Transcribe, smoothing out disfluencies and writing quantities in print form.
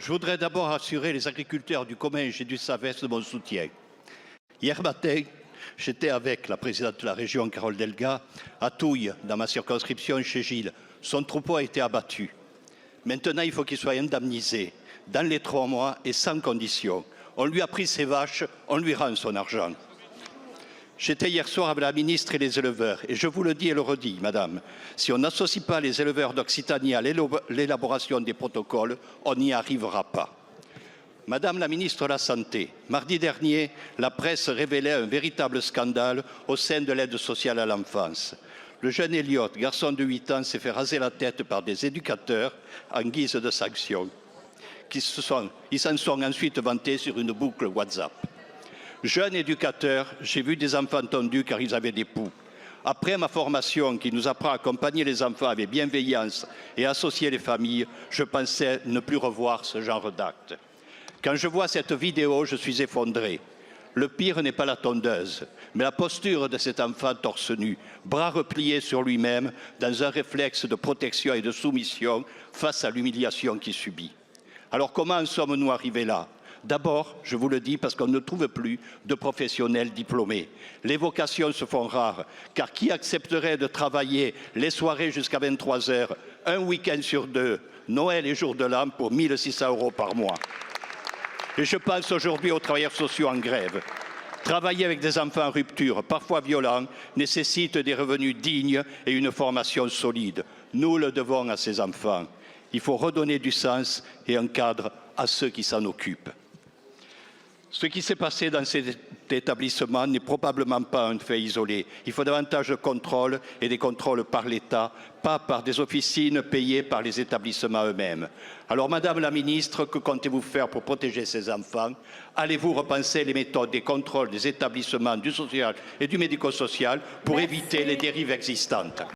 Je voudrais d'abord assurer les agriculteurs du Comminges et du Savès de mon soutien. Hier matin, j'étais avec la présidente de la région, Carole Delga, à Touille, dans ma circonscription chez Gilles. Son troupeau a été abattu. Maintenant, il faut qu'il soit indemnisé dans les 3 mois et sans condition. On lui a pris ses vaches, on lui rend son argent. J'étais hier soir avec la ministre et les éleveurs, et je vous le dis et le redis, madame, si on n'associe pas les éleveurs d'Occitanie à l'élaboration des protocoles, on n'y arrivera pas. Madame la ministre de la Santé, mardi dernier, la presse révélait un véritable scandale au sein de l'aide sociale à l'enfance. Le jeune Elliot, garçon de 8 ans, s'est fait raser la tête par des éducateurs en guise de sanction. Ils s'en sont ensuite vantés sur une boucle WhatsApp. Jeune éducateur, j'ai vu des enfants tondus car ils avaient des poux. Après ma formation qui nous apprend à accompagner les enfants avec bienveillance et associer les familles, je pensais ne plus revoir ce genre d'acte. Quand je vois cette vidéo, je suis effondré. Le pire n'est pas la tondeuse, mais la posture de cet enfant torse nu, bras repliés sur lui-même, dans un réflexe de protection et de soumission face à l'humiliation qu'il subit. Alors comment en sommes-nous arrivés là ? D'abord, je vous le dis, parce qu'on ne trouve plus de professionnels diplômés. Les vocations se font rares, car qui accepterait de travailler les soirées jusqu'à 23 heures, un week-end sur 2, Noël et jour de l'an, pour 1 600 € par mois? Et je pense aujourd'hui aux travailleurs sociaux en grève. Travailler avec des enfants en rupture, parfois violents, nécessite des revenus dignes et une formation solide. Nous le devons à ces enfants. Il faut redonner du sens et un cadre à ceux qui s'en occupent. Ce qui s'est passé dans cet établissement n'est probablement pas un fait isolé. Il faut davantage de contrôles et des contrôles par l'État, pas par des officines payées par les établissements eux-mêmes. Alors, Madame la Ministre, que comptez-vous faire pour protéger ces enfants? Allez-vous repenser les méthodes des contrôles des établissements du social et du médico-social pour éviter les dérives existantes?